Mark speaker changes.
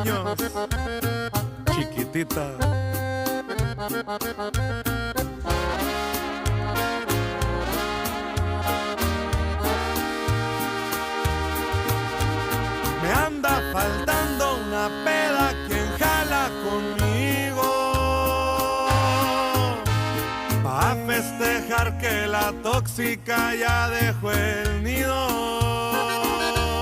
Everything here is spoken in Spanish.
Speaker 1: años, chiquitita. Me anda faltando una peda, quien jala conmigo pa' festejar que la tóxica ya dejó el nido.